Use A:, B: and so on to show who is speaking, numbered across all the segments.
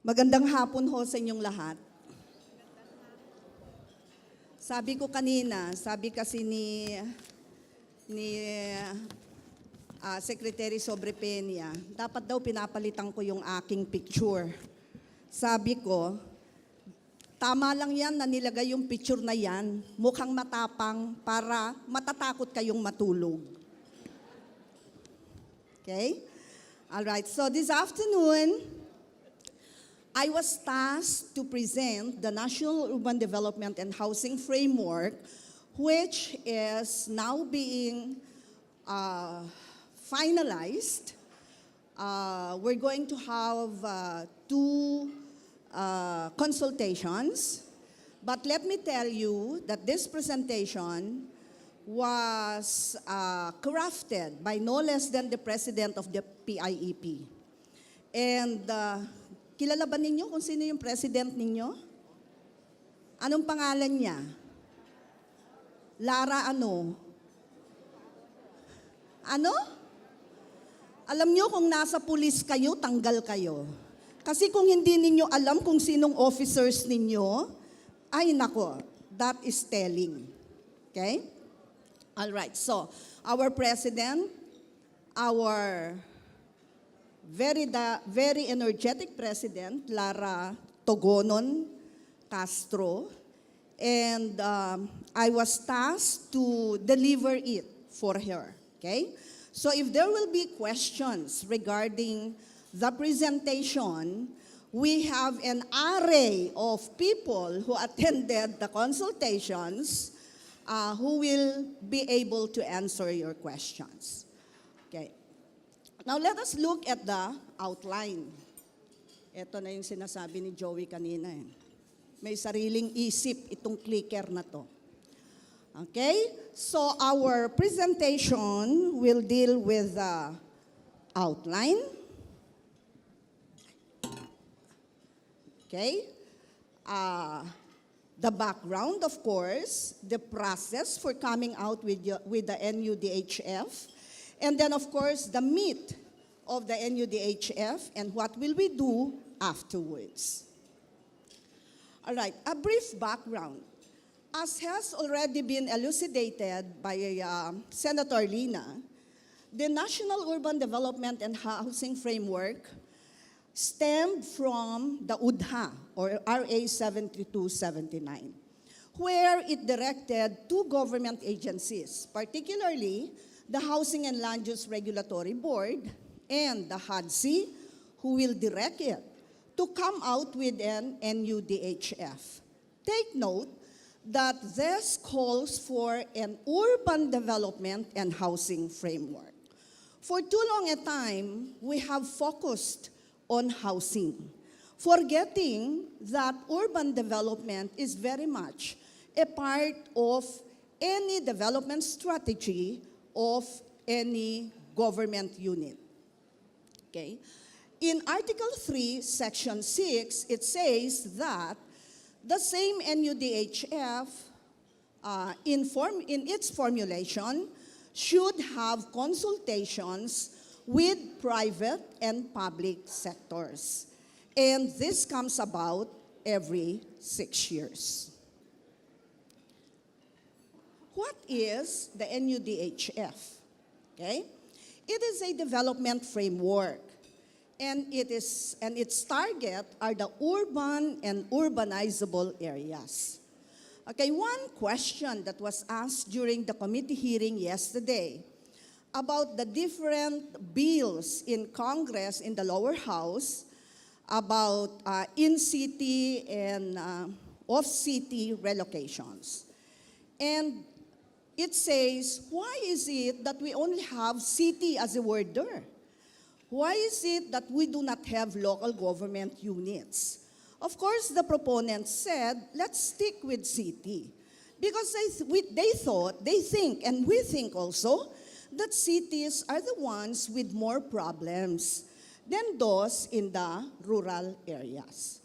A: Magandang hapon ho sa inyong lahat. Sabi ko kanina, sabi kasi ni Secretary Sobrepeña, dapat daw pinapalitan ko yung aking picture. Sabi ko, tama lang yan na nilagay yung picture na yan, mukhang matapang para matatakot kayong matulog. Okay? Alright, so this afternoon, I was tasked to present the National Urban Development and Housing Framework, which is now being finalized. We're going to have two consultations, but let me tell you that this presentation was crafted by no less than the President of the PIEP. And kilala ba ninyo kung sino yung president ninyo? Anong pangalan niya? Lara ano? Ano? Alam niyo kung nasa pulis kayo, tanggal kayo. Kasi kung hindi ninyo alam kung sinong officers ninyo, ay nako, that is telling. Okay? All right, so our president, our very energetic President, Lara Togonon Castro, and I was tasked to deliver it for her, okay? So if there will be questions regarding the presentation, we have an array of people who attended the consultations who will be able to answer your questions, okay? Now, let us look at the outline. Ito na yung sinasabi ni Joey kanina. May sariling isip itong clicker na to. Okay? So, our presentation will deal with the outline. Okay? The background, of course, the process for coming out with the NUDHF, and then, of course, the meat of the NUDHF and what will we do afterwards. All right, a brief background. As has already been elucidated by Senator Lina, the National Urban Development and Housing Framework stemmed from the UDHA, or RA 7279, where it directed two government agencies, particularly the Housing and Land Use Regulatory Board and the HLURB, who will direct it, to come out with an NUDHF. Take note that this calls for an urban development and housing framework. For too long a time, we have focused on housing, forgetting that urban development is very much a part of any development strategy of any government unit. Okay? In Article 3, Section 6, it says that the same NUDHF, in its formulation, should have consultations with private and public sectors. And this comes about every 6 years. What is the NUDHF? Okay? It is a development framework, and its target are the urban and urbanizable areas. Okay, one question that was asked during the committee hearing yesterday about the different bills in Congress in the lower house about in-city and off-city relocations. And it says, why is it that we only have city as a word there? Why is it that we do not have local government units? Of course, the proponents said, let's stick with city. Because they think, and we think also, that cities are the ones with more problems than those in the rural areas.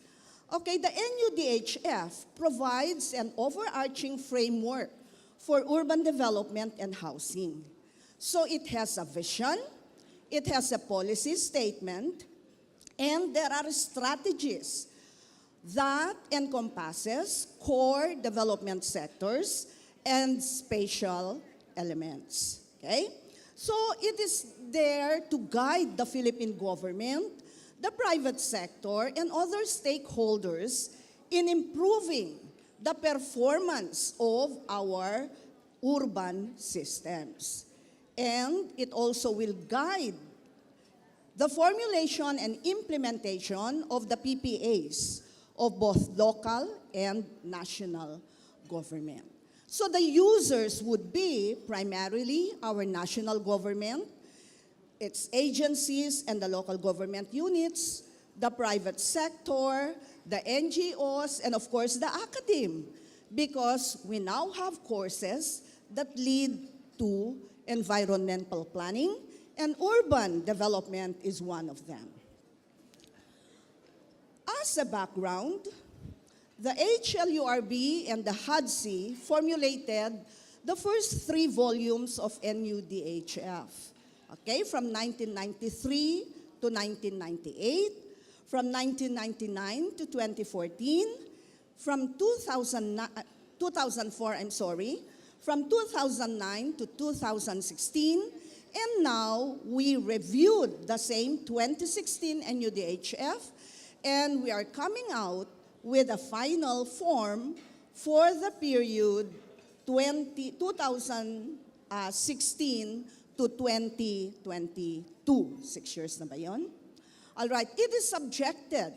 A: Okay, the NUDHF provides an overarching framework for urban development and housing. So it has a vision, it has a policy statement, And there are strategies that encompasses core development sectors and spatial elements. Okay? So it is there to guide the Philippine government, the private sector, and other stakeholders in improving the performance of our urban systems. And it also will guide the formulation and implementation of the PPAs of both local and national government. So the users would be primarily our national government, its agencies and the local government units, the private sector, the NGOs, and of course the academe, because we now have courses that lead to environmental planning, and urban development is one of them. As a background, the HLURB and the HUDC formulated the first 3 volumes of NUDHF, okay, from 1993 to 1998, from 1999 to 2014, from 2004, from 2009 to 2016, and now we reviewed the same 2016 NUDHF, and we are coming out with a final form for the period 2016 to 2022. 6 years na ba yun? All right, it is subjected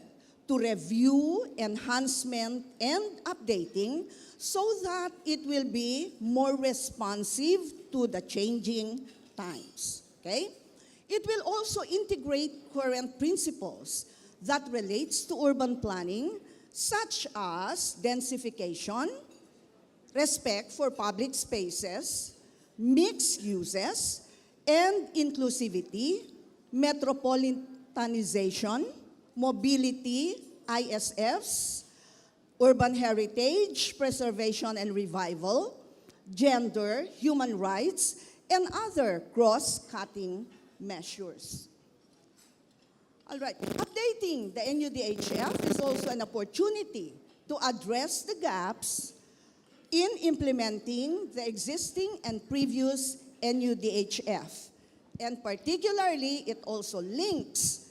A: to review, enhancement, and updating so that it will be more responsive to the changing times, okay? It will also integrate current principles that relates to urban planning, such as densification, respect for public spaces, mixed uses, and inclusivity, metropolitanization, mobility, ISFs, urban heritage, preservation and revival, gender, human rights, and other cross-cutting measures. All right, updating the NUDHF is also an opportunity to address the gaps in implementing the existing and previous NUDHF. And particularly, it also links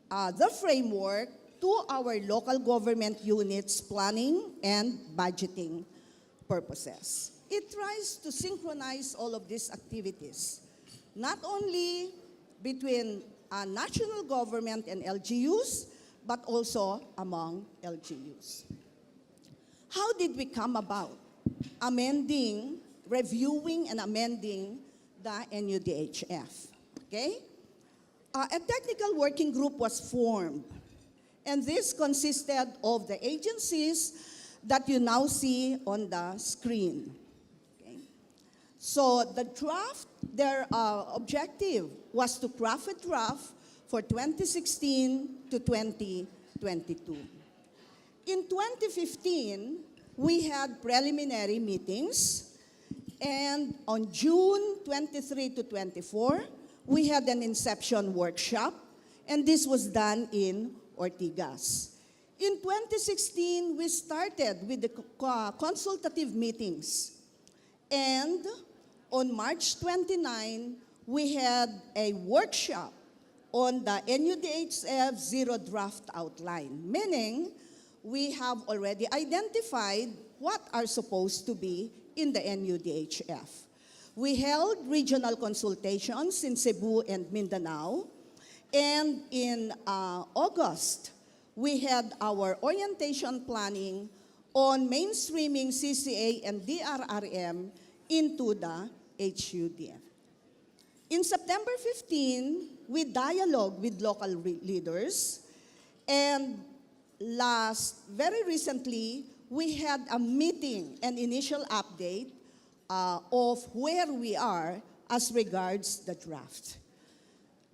A: the framework to our local government units' planning and budgeting purposes. It tries to synchronize all of these activities, not only between national government and LGUs, but also among LGUs. How did we come about amending, reviewing, and amending the NUDHF? Okay? A technical working group was formed, and this consisted of the agencies that you now see on the screen. Okay? So the draft, their objective was to craft a draft for 2016 to 2022. In 2015, we had preliminary meetings, and on June 23 to 24, we had an inception workshop, and this was done in Ortigas. In 2016, we started with the consultative meetings, and on March 29, we had a workshop on the NUDHF Zero Draft Outline, meaning we have already identified what are supposed to be in the NUDHF. We held regional consultations in Cebu and Mindanao, and in August, we had our orientation planning on mainstreaming CCA and DRRM into the HUDF. In September 15, we dialogued with local leaders, and very recently, we had a meeting, an initial update of where we are as regards the draft.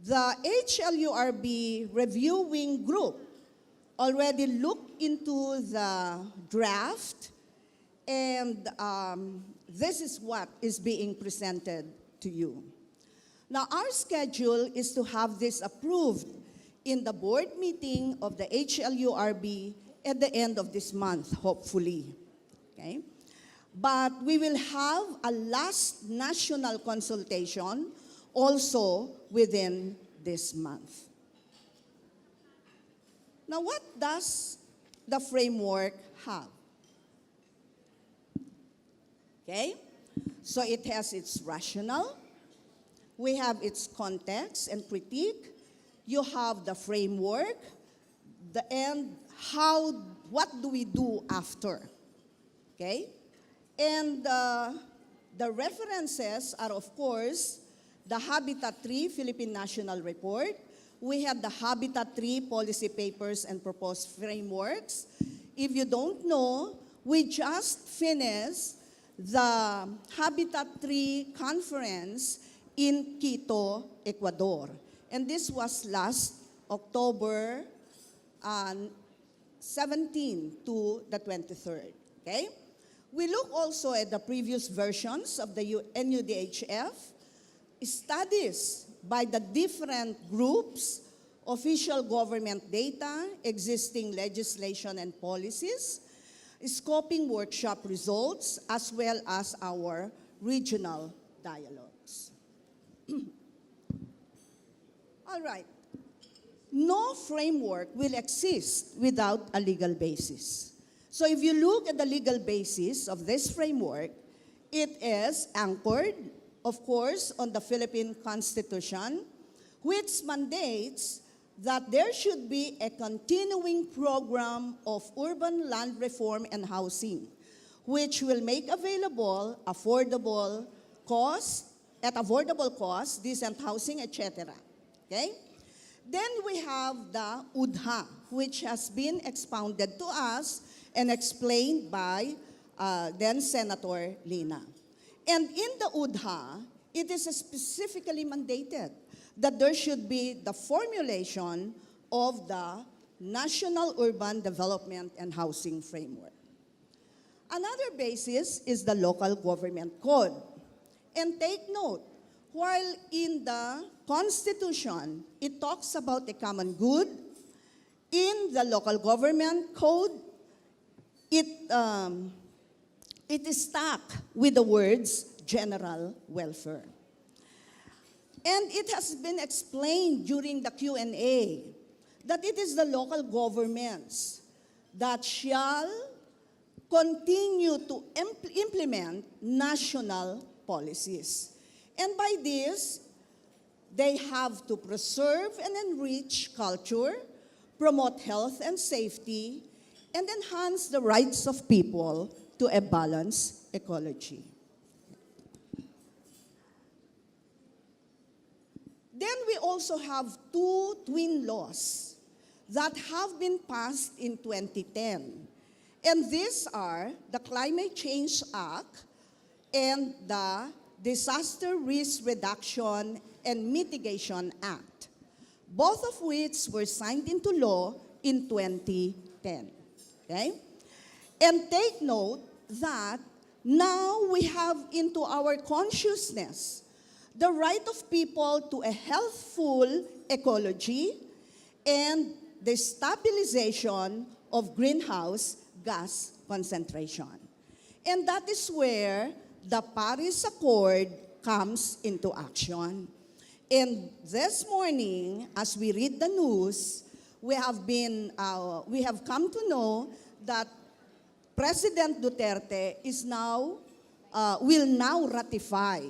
A: The HLURB reviewing group already looked into the draft, and this is what is being presented to you. Now, our schedule is to have this approved in the board meeting of the HLURB at the end of this month, hopefully. Okay? But we will have a last national consultation also within this month. Now, what does the framework have? Okay? So it has its rationale, we have its context and critique, you have the framework, and what do we do after? Okay? And the references are, of course, the Habitat 3 Philippine National Report. We have the Habitat 3 policy papers and proposed frameworks. If you don't know, we just finished the Habitat 3 conference in Quito, Ecuador. And this was last October 17 to the 23rd. Okay? We look also at the previous versions of the NUDHF, studies by the different groups, official government data, existing legislation and policies, scoping workshop results, as well as our regional dialogues. All right. No framework will exist without a legal basis. So if you look at the legal basis of this framework, it is anchored, of course, on the Philippine Constitution, which mandates that there should be a continuing program of urban land reform and housing, which will make available at affordable cost, decent housing, etc. Okay? Then we have the UDHA, which has been expounded to us and explained by then Senator Lina. And in the UDHA, it is specifically mandated that there should be the formulation of the National Urban Development and Housing Framework. Another basis is the Local Government Code. And take note, while in the Constitution, it talks about the common good, in the Local Government Code, it is stuck with the words general welfare. And it has been explained during the Q&A that it is the local governments that shall continue to implement national policies. And by this, they have to preserve and enrich culture, promote health and safety, and enhance the rights of people to a balanced ecology. Then we also have two twin laws that have been passed in 2010. And these are the Climate Change Act and the Disaster Risk Reduction and Mitigation Act, both of which were signed into law in 2010. Okay? And take note that now we have into our consciousness the right of people to a healthful ecology and the stabilization of greenhouse gas concentration. And that is where the Paris Accord comes into action. And this morning, as we read the news, we have come to know that President Duterte will now ratify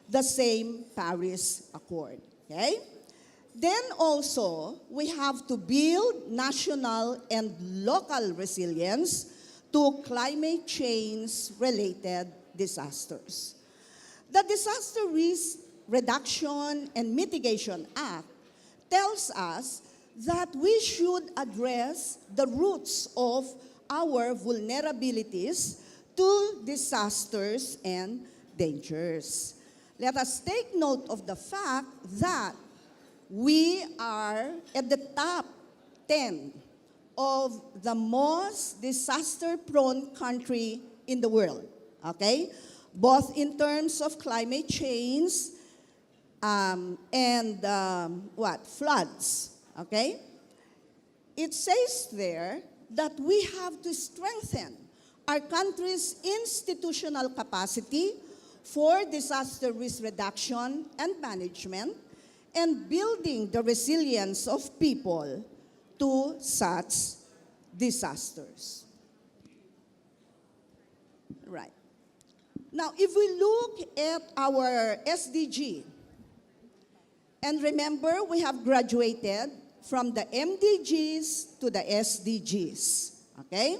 A: the same Paris Accord. Okay? Then also, we have to build national and local resilience to climate change-related disasters. The Disaster Risk Reduction and Mitigation Act tells us that we should address the roots of our vulnerabilities to disasters and dangers. Let us take note of the fact that we are at the top 10 of the most disaster-prone country in the world, okay? Both in terms of climate change and floods, Okay? It says there that we have to strengthen our country's institutional capacity for disaster risk reduction and management and building the resilience of people to such disasters. Right. Now, if we look at our SDG, and remember, we have graduated from the MDGs to the SDGs, okay?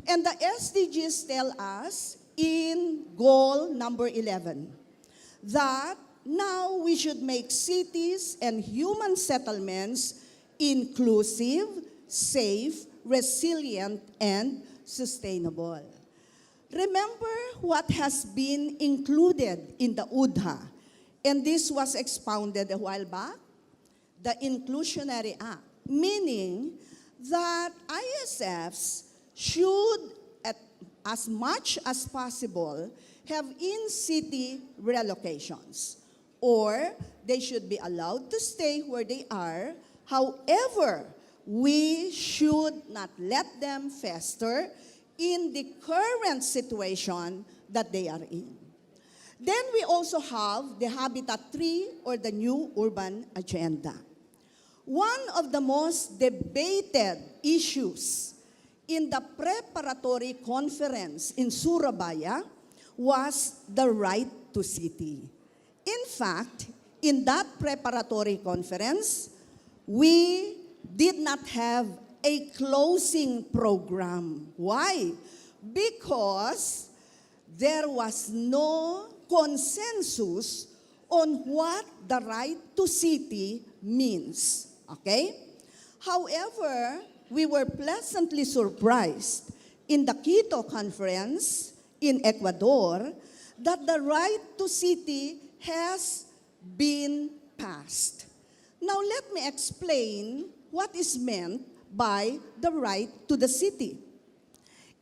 A: And the SDGs tell us in goal number 11 that now we should make cities and human settlements inclusive, safe, resilient, and sustainable. Remember what has been included in the UDHA, and this was expounded a while back? The Inclusionary Act, meaning that ISFs should, as much as possible, have in-city relocations, or they should be allowed to stay where they are. However, we should not let them fester in the current situation that they are in. Then we also have the Habitat 3 or the New Urban Agenda. One of the most debated issues in the preparatory conference in Surabaya was the right to city. In fact, in that preparatory conference, we did not have a closing program. Why? Because there was no consensus on what the right to city means. Okay? However, we were pleasantly surprised in the Quito conference in Ecuador that the right to city has been passed. Now let me explain what is meant by the right to the city.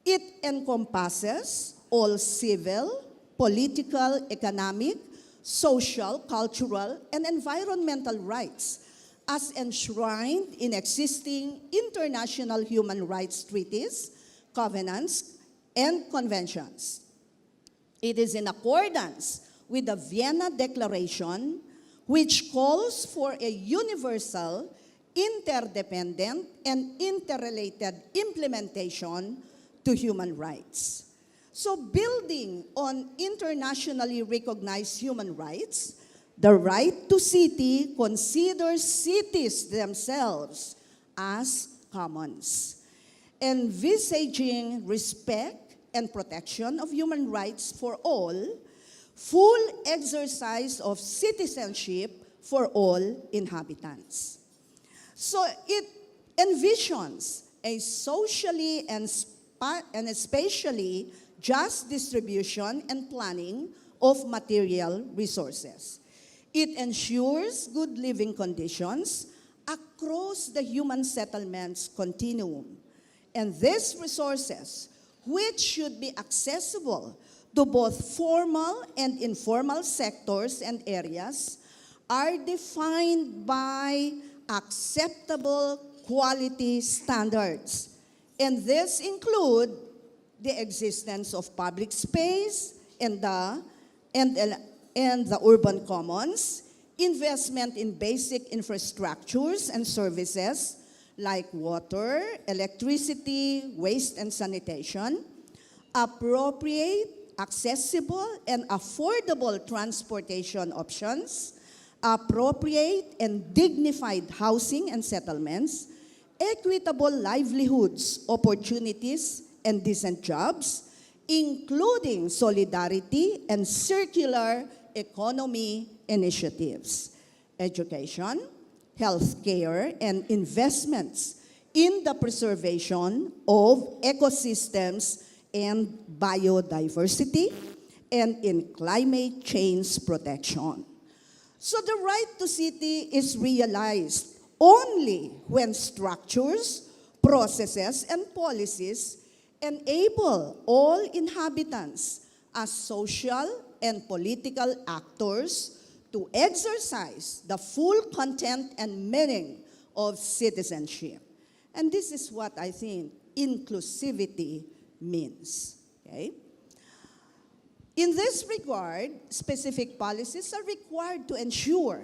A: It encompasses all civil, political, economic, social, cultural, and environmental rights as enshrined in existing international human rights treaties, covenants, and conventions. It is in accordance with the Vienna Declaration, which calls for a universal, interdependent, and interrelated implementation to human rights. So building on internationally recognized human rights, the right to city considers cities themselves as commons, envisaging respect and protection of human rights for all, full exercise of citizenship for all inhabitants. So it envisions a socially and spatially just distribution and planning of material resources. It ensures good living conditions across the human settlements continuum. And these resources, which should be accessible to both formal and informal sectors and areas, are defined by acceptable quality standards. And this include the existence of public space and the urban commons, investment in basic infrastructures and services like water, electricity, waste and sanitation, appropriate, accessible, and affordable transportation options, appropriate and dignified housing and settlements, equitable livelihoods, opportunities, and decent jobs, including solidarity and circular economy initiatives, education, healthcare, and investments in the preservation of ecosystems and biodiversity, and in climate change protection. So the right to city is realized only when structures, processes, and policies enable all inhabitants as social and political actors to exercise the full content and meaning of citizenship. And this is what I think inclusivity means. Okay? In this regard, specific policies are required to ensure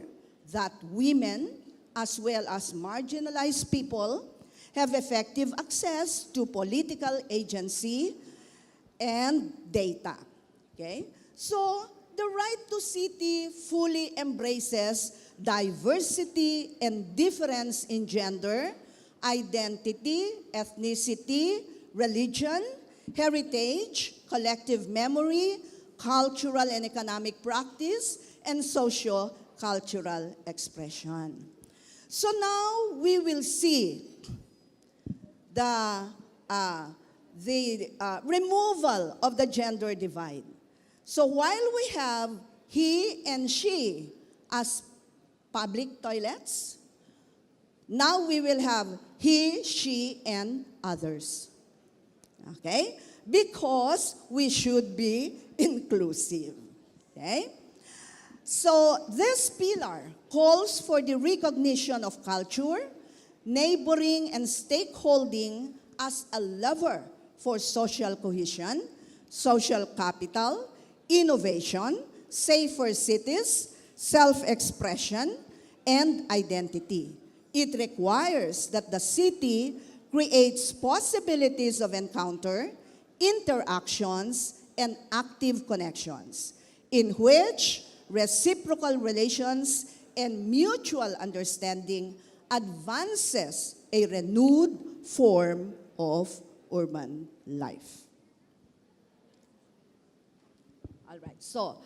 A: that women, as well as marginalized people, have effective access to political agency and data. Okay? So, the right to city fully embraces diversity and difference in gender, identity, ethnicity, religion, heritage, collective memory, cultural and economic practice, and socio-cultural expression. So now we will see the removal of the gender divide. So while we have he and she as public toilets, now we will have he, she, and others. Okay? Because we should be inclusive. Okay? So this pillar calls for the recognition of culture, neighboring, and stakeholding as a lever for social cohesion, social capital, innovation, safer cities, self-expression, and identity. It requires that the city creates possibilities of encounter, interactions, and active connections, in which reciprocal relations and mutual understanding advances a renewed form of urban life. All right, so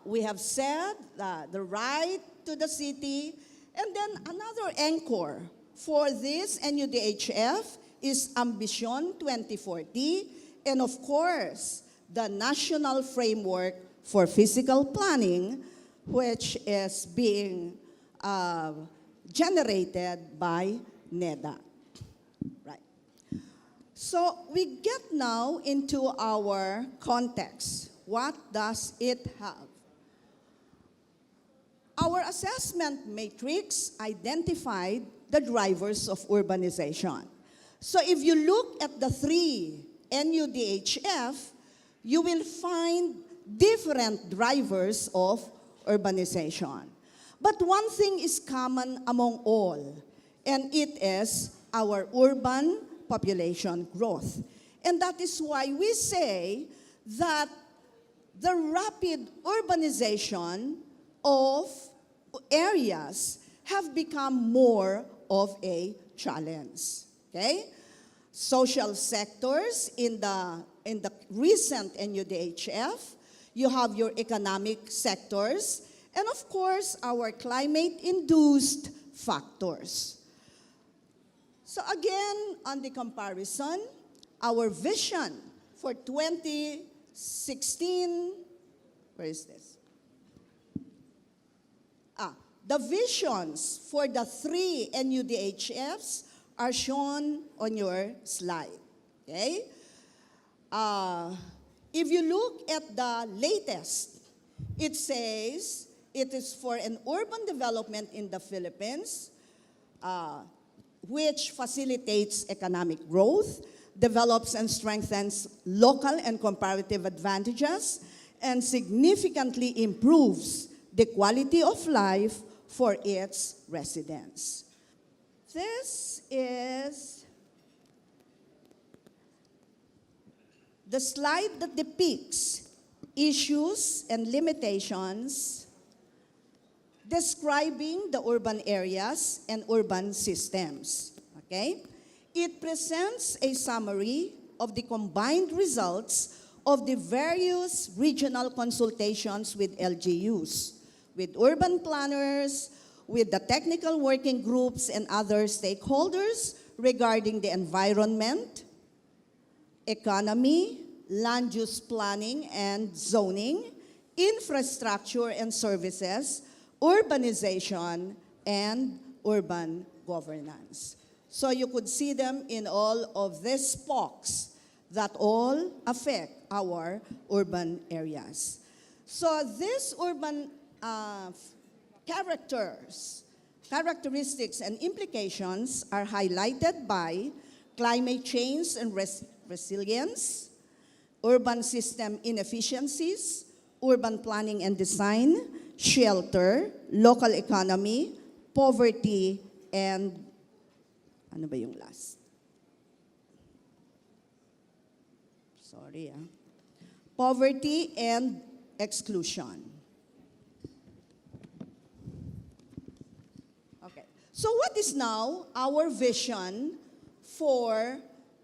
A: we have said the right to the city, and then another anchor for this NUDHF is Ambition 2040, and of course, the National Framework for Physical Planning, which is being generated by NEDA. Right. So we get now into our context. What does it have? Our assessment matrix identified the drivers of urbanization. So if you look at the three NUDHF, you will find different drivers of urbanization. But one thing is common among all, and it is our urban population growth. And that is why we say that the rapid urbanization of areas have become more of a challenge. Okay? Social sectors in the recent NUDHF, you have your economic sectors, and of course, our climate-induced factors. So again, on the comparison, our vision for 2016, where is this? The visions for the three NUDHFs are shown on your slide, okay? If you look at the latest, it says it is for an urban development in the Philippines, which facilitates economic growth, develops and strengthens local and comparative advantages, and significantly improves the quality of life for its residents. This is the slide that depicts issues and limitations describing the urban areas and urban systems. Okay? It presents a summary of the combined results of the various regional consultations with LGUs, with urban planners, with the technical working groups and other stakeholders regarding the environment, economy, land use planning and zoning, infrastructure and services, urbanization, and urban governance. So you could see them in all of these spokes that all affect our urban areas. So these urban characters characteristics and implications are highlighted by climate change and resilience, urban system inefficiencies, urban planning and design, shelter, local economy, poverty, and ano ba yung last? Sorry, poverty and exclusion. Okay. So what is now our vision for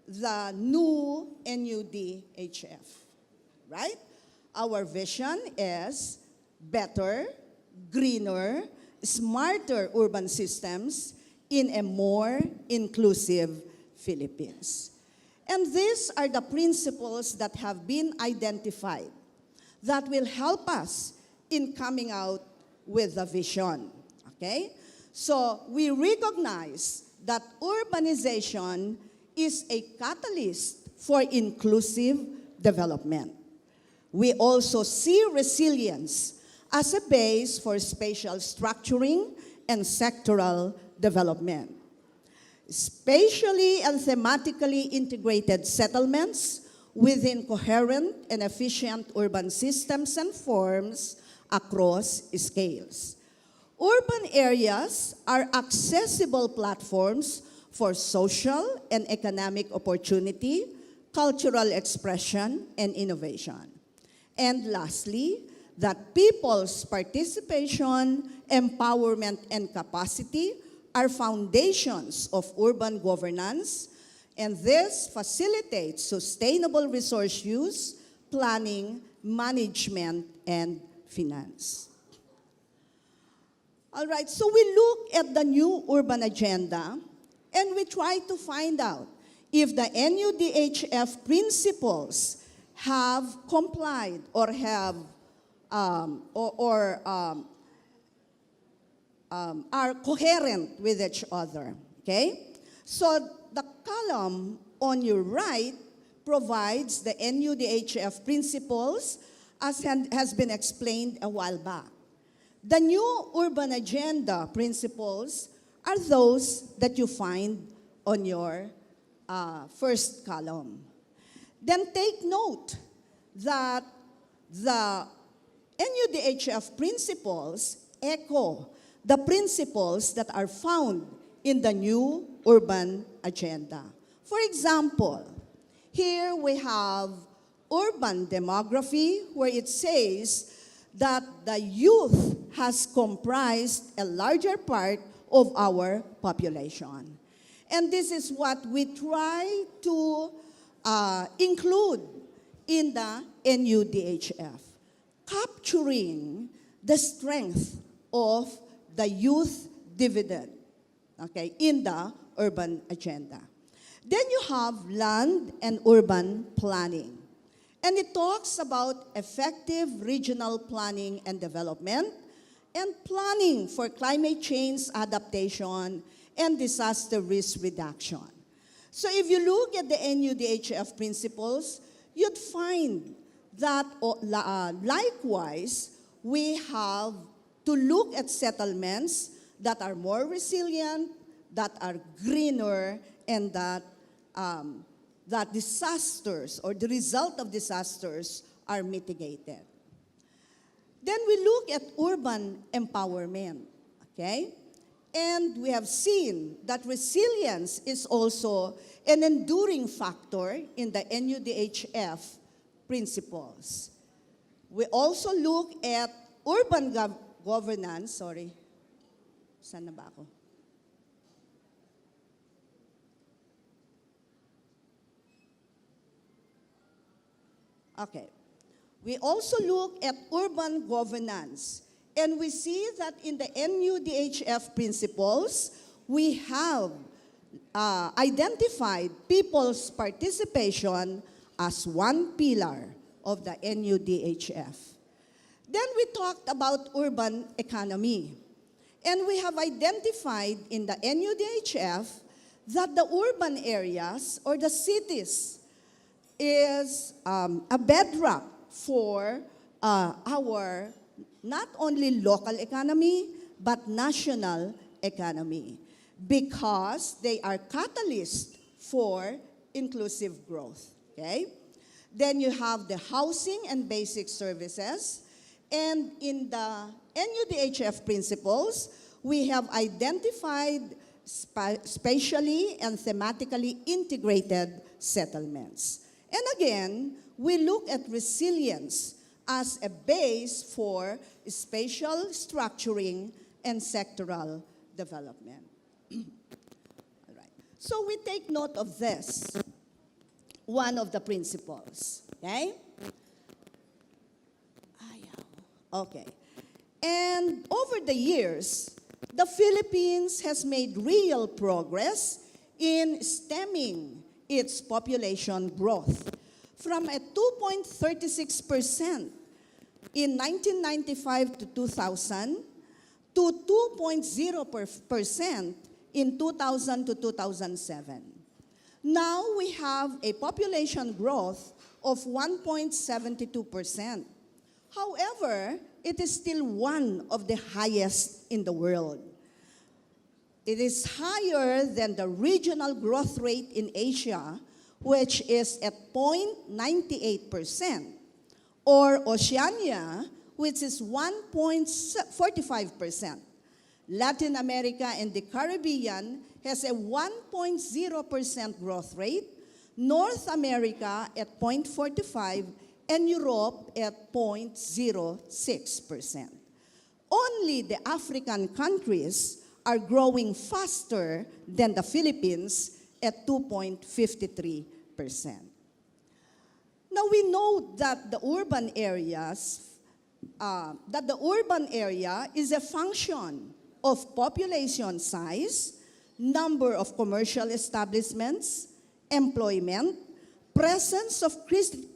A: the new NUDHF? Right? Our vision is better, greener, smarter urban systems in a more inclusive Philippines. And these are the principles that have been identified that will help us in coming out with the vision. Okay? So we recognize that urbanization is a catalyst for inclusive development. We also see resilience as a base for spatial structuring and sectoral development. Spatially and thematically integrated settlements within coherent and efficient urban systems and forms across scales. Urban areas are accessible platforms for social and economic opportunity, cultural expression, and innovation. And lastly, that people's participation, empowerment, and capacity are foundations of urban governance, and this facilitates sustainable resource use, planning, management, and finance. All right, so we look at the new urban agenda, and we try to find out if the NUDHF principles have complied or have are coherent with each other, okay? So the column on your right provides the NUDHF principles as has been explained a while back. The new urban agenda principles are those that you find on your first column. Then take note that the NUDHF principles echo the principles that are found in the new urban agenda. For example, here we have urban demography, where it says that the youth has comprised a larger part of our population. And this is what we try to include in the NUDHF, capturing the strength of the youth dividend, okay, in the urban agenda. Then you have land and urban planning. And it talks about effective regional planning and development and planning for climate change adaptation and disaster risk reduction. So if you look at the NUDHF principles, you'd find that likewise, we have to look at settlements that are more resilient, that are greener, and that disasters or the result of disasters are mitigated. Then we look at urban empowerment, okay? And we have seen that resilience is also an enduring factor in the NUDHF principles. We also look at urban governance, sorry, saan na ba ako? Okay. We also look at urban governance, and we see that in the NUDHF principles, we have identified people's participation as one pillar of the NUDHF. Then we talked about urban economy, and we have identified in the NUDHF that the urban areas or the cities is a bedrock for our not only local economy, but national economy because they are catalysts for inclusive growth, okay? Then you have the housing and basic services. And in the NUDHF principles, we have identified spatially and thematically integrated settlements. And again, we look at resilience as a base for spatial structuring and sectoral development. All right. So we take note of this, one of the principles, okay? Okay. And over the years, the Philippines has made real progress in stemming its population growth from a 2.36% in 1995 to 2000 to 2.0% in 2000 to 2007. Now we have a population growth of 1.72%. However, it is still one of the highest in the world. It is higher than the regional growth rate in Asia, which is at 0.98%, or Oceania, which is 1.45%. Latin America and the Caribbean has a 1.0% growth rate, North America at 0.45%, and Europe at 0.06%. Only the African countries are growing faster than the Philippines at 2.53%. Now we know that the urban area is a function of population size, number of commercial establishments, employment, presence of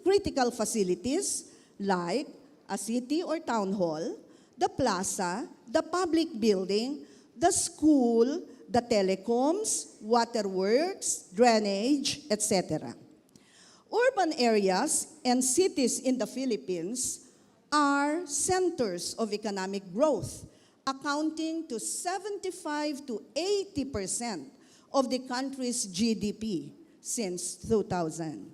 A: critical facilities like a city or town hall, the plaza, the public building, the school, the telecoms, waterworks, drainage, etc. Urban areas and cities in the Philippines are centers of economic growth, accounting to 75 to 80% of the country's GDP since 2000,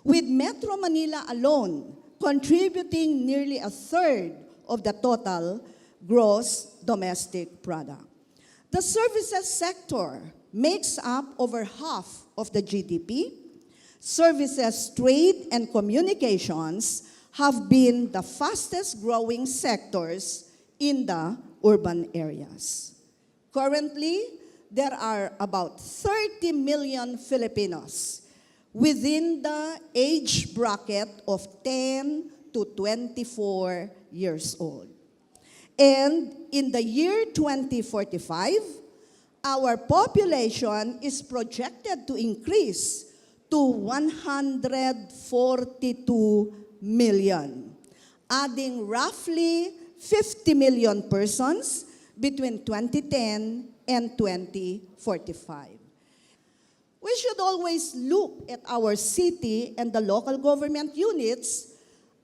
A: with Metro Manila alone contributing nearly a third of the total gross domestic product. The services sector makes up over half of the GDP. Services, trade, and communications have been the fastest growing sectors in the urban areas. Currently, there are about 30 million Filipinos within the age bracket of 10 to 24 years old. And in the year 2045, our population is projected to increase to 142 million, adding roughly 50 million persons between 2010 and 2045. We should always look at our city and the local government units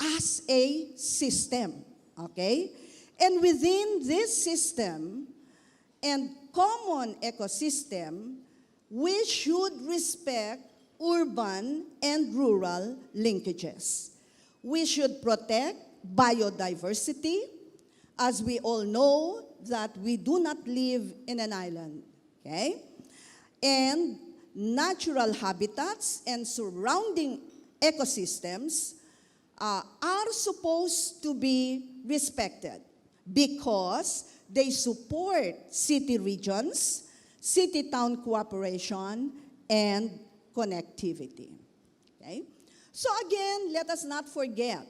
A: as a system, okay? And within this system and common ecosystem, we should respect urban and rural linkages. We should protect biodiversity, as we all know that we do not live in an island, okay? And natural habitats and surrounding ecosystems are supposed to be respected because they support city regions, city-town cooperation, and connectivity. Okay? So again, let us not forget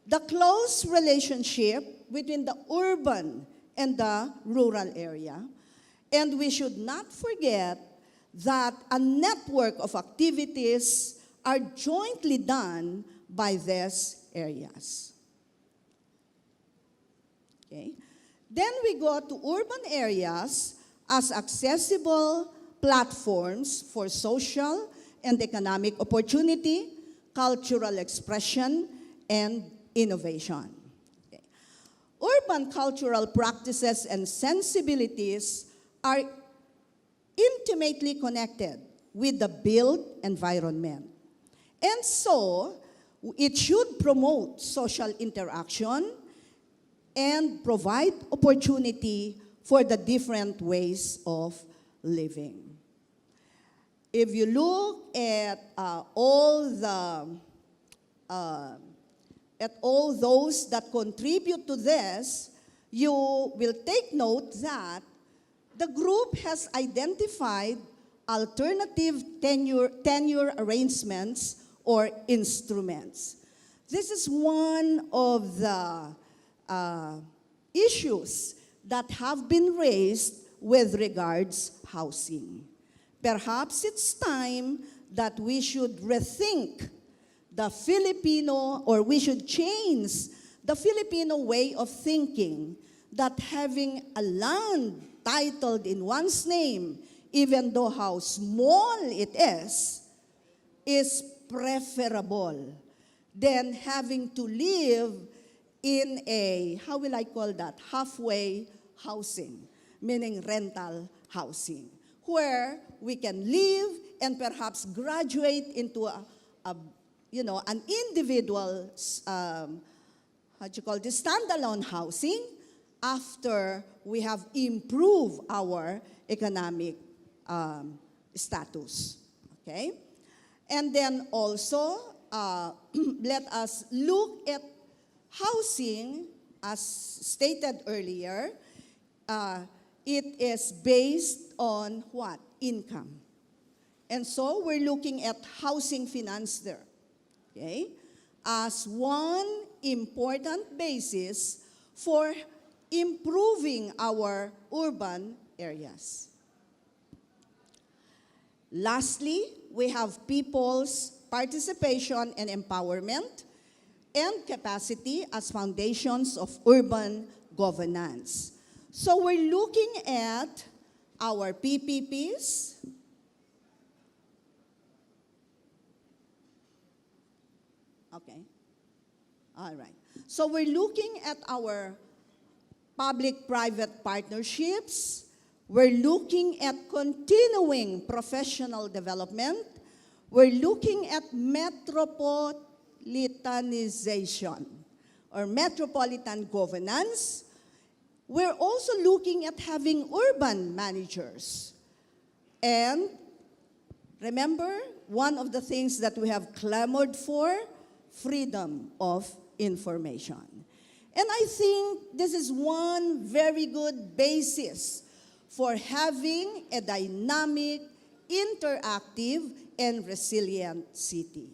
A: the close relationship between the urban and the rural area. And we should not forget that a network of activities are jointly done by these areas. Okay? Then we go to urban areas as accessible platforms for social and economic opportunity, cultural expression, and innovation. Okay. Urban cultural practices and sensibilities are intimately connected with the built environment. And so, it should promote social interaction and provide opportunity for the different ways of living. If you look at all those that contribute to this, you will take note that the group has identified alternative tenure arrangements or instruments. This is one of the issues that have been raised with regards housing. Perhaps it's time that we should rethink the Filipino, or we should change the Filipino way of thinking that having a land titled in one's name, even though how small it is preferable than having to live in a, how will I call that, halfway housing, meaning rental housing, where we can live and perhaps graduate into an individual, standalone housing after we have improved our economic status, okay? And then also, let us look at housing, as stated earlier. It is based on what? Income. And so we're looking at housing finance there, okay, as one important basis for improving our urban areas. Lastly, we have people's participation and empowerment and capacity as foundations of urban governance. So we're looking at our PPPs, okay, all right. So we're looking at our public-private partnerships. We're looking at continuing professional development. We're looking at metropolitanization or metropolitan governance. We're also looking at having urban managers. And remember, one of the things that we have clamored for, freedom of information. And I think this is one very good basis for having a dynamic, interactive, and resilient city.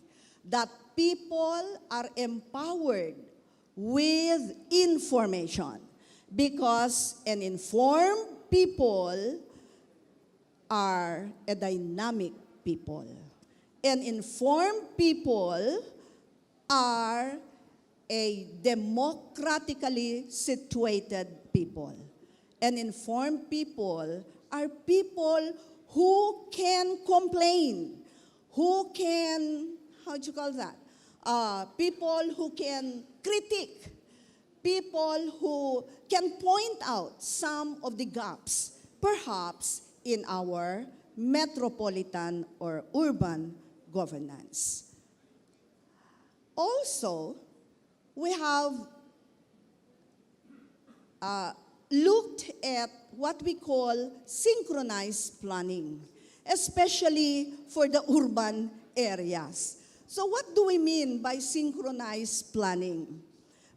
A: That people are empowered with information, because an informed people are a dynamic people. And informed people are a democratically situated people. And informed people are people who can complain, who can, people who can critique, people who can point out some of the gaps, perhaps in our metropolitan or urban governance. Also, we have looked at what we call synchronized planning, especially for the urban areas. So what do we mean by synchronized planning?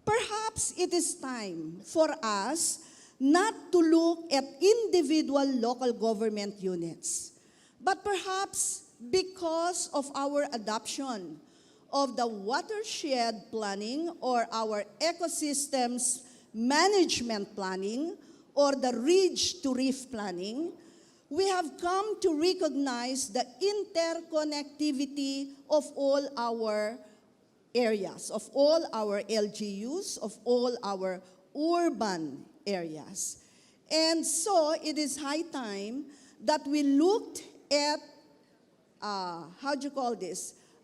A: Perhaps it is time for us not to look at individual local government units, but perhaps because of our adoption of the watershed planning or our ecosystems management planning or the ridge to reef planning, we have come to recognize the interconnectivity of all our areas, of all our LGUs, of all our urban areas. And so it is high time that we looked at,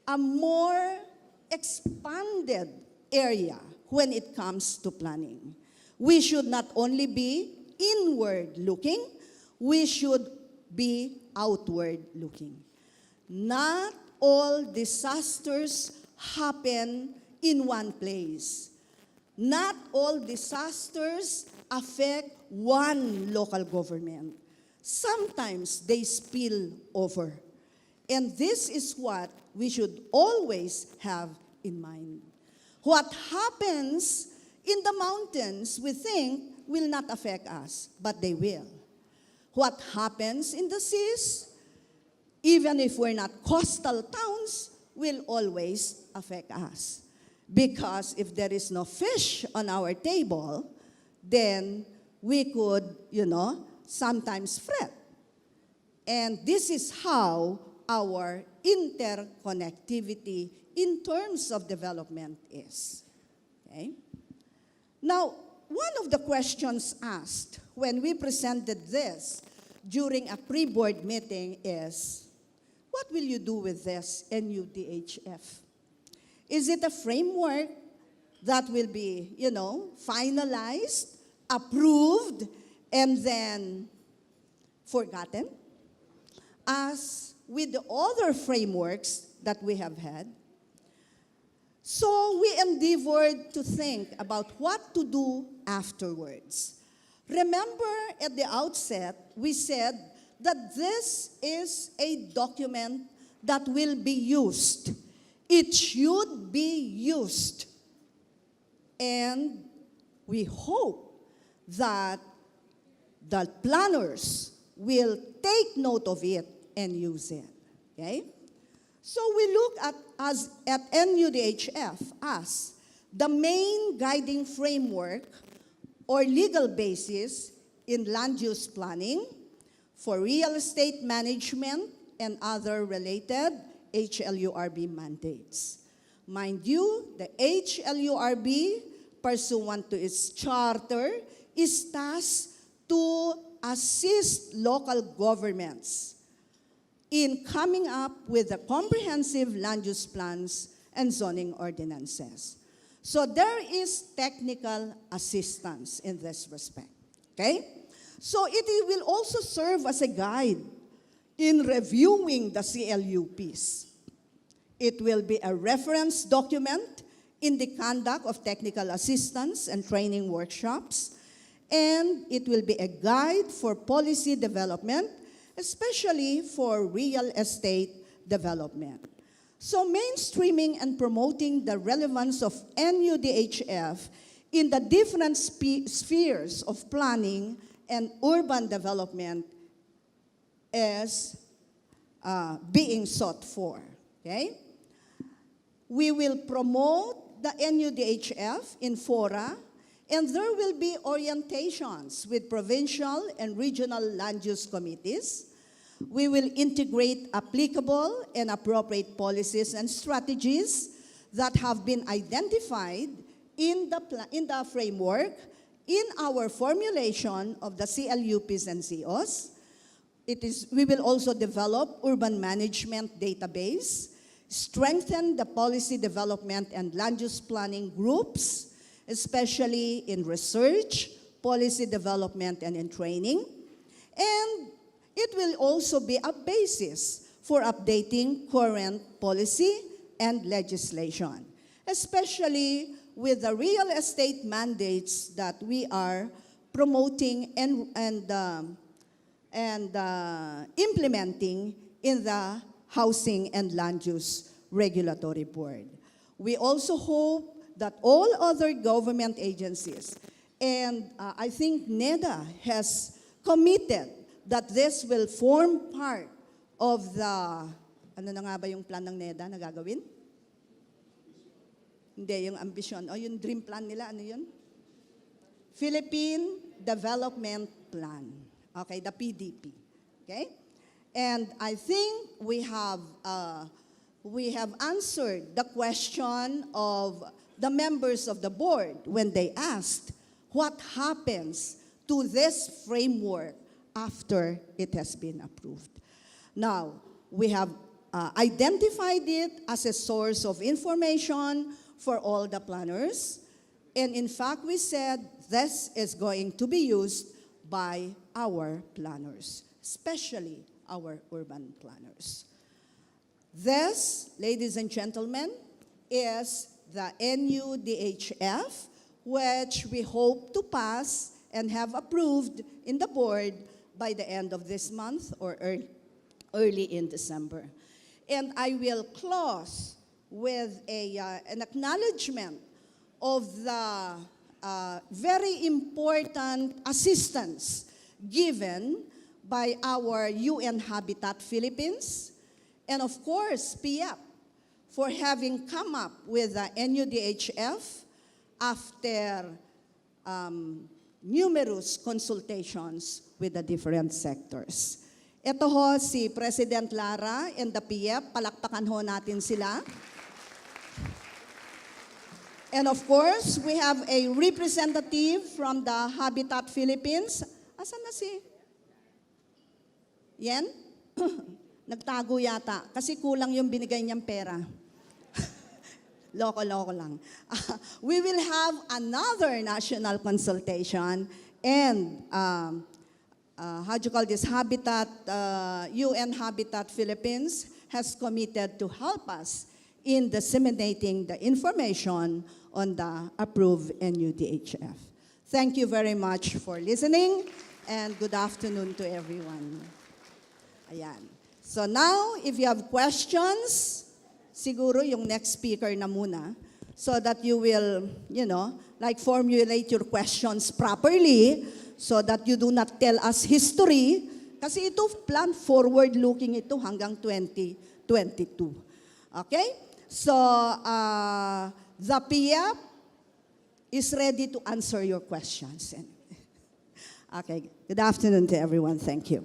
A: a more expanded area when it comes to planning. We should not only be inward looking, we should be outward looking. Not all disasters happen in one place. Not all disasters affect one local government. Sometimes they spill over. And this is what we should always have in mind. What happens in the mountains, we think, will not affect us, but they will. What happens in the seas, even if we're not coastal towns, will always affect us. Because if there is no fish on our table, then we could, sometimes fret. And this is how our interconnectivity in terms of development is. Okay? Now, one of the questions asked when we presented this during a pre-board meeting is, what will you do with this NUDHF? Is it a framework that will be, finalized, approved, and then forgotten? As with the other frameworks that we have had. So we endeavored to think about what to do afterwards. Remember at the outset, we said that this is a document that will be used. It should be used. And we hope that the planners will take note of it and use it. Okay? So we look at NUDHF as the main guiding framework or legal basis in land use planning for real estate management and other related HLURB mandates. Mind you, the HLURB, pursuant to its charter, is tasked to assist local governments in coming up with the comprehensive land use plans and zoning ordinances. So there is technical assistance in this respect, okay? So it will also serve as a guide in reviewing the CLUPs. It will be a reference document in the conduct of technical assistance and training workshops, and it will be a guide for policy development, especially for real estate development. So mainstreaming and promoting the relevance of NUDHF in the different spheres of planning and urban development is being sought for, okay? We will promote the NUDHF in fora, and there will be orientations with provincial and regional land use committees. We will integrate applicable and appropriate policies and strategies that have been identified in the framework in our formulation of the CLUPs and COs. We will also develop urban management database, strengthen the policy development and land use planning groups, especially in research, policy development, and in training. And it will also be a basis for updating current policy and legislation, especially with the real estate mandates that we are promoting and implementing in the Housing and Land Use Regulatory Board. We also hope that all other government agencies, and I think NEDA has committed that this will form part of the, ano na nga ba yung plan ng NEDA na gagawin? Hindi, yung ambition. O yung dream plan nila, ano yun? Philippine Development Plan. Okay, the PDP. Okay? And I think we have answered the question of the members of the board when they asked what happens to this framework after it has been approved. Now, we have identified it as a source of information for all the planners. And in fact, we said this is going to be used by our planners, especially our urban planners. This, ladies and gentlemen, is the NUDHF, which we hope to pass and have approved in the board by the end of this month or early in December. And I will close with an acknowledgement of the very important assistance given by our UN Habitat Philippines, and of course, PIEP, for having come up with the NUDHF after numerous consultations with the different sectors. Ito ho si President Lara and the PIEP, palakpakan ho natin sila. And of course, we have a representative from the Habitat Philippines. Asan na si? Yan? Nagtago yata kasi kulang yung binigay niyang pera. Loko-loko lang. We will have another national consultation and how do you call this, UN Habitat Philippines has committed to help us in disseminating the information on the approved NUDHF. Thank you very much for listening and good afternoon to everyone. Ayan. So now, if you have questions, siguro yung next speaker na muna so that you will, like formulate your questions properly so that you do not tell us history kasi ito plan forward-looking ito hanggang 2022. Okay? So, the PIEP is ready to answer your questions. Okay, good afternoon to everyone. Thank you.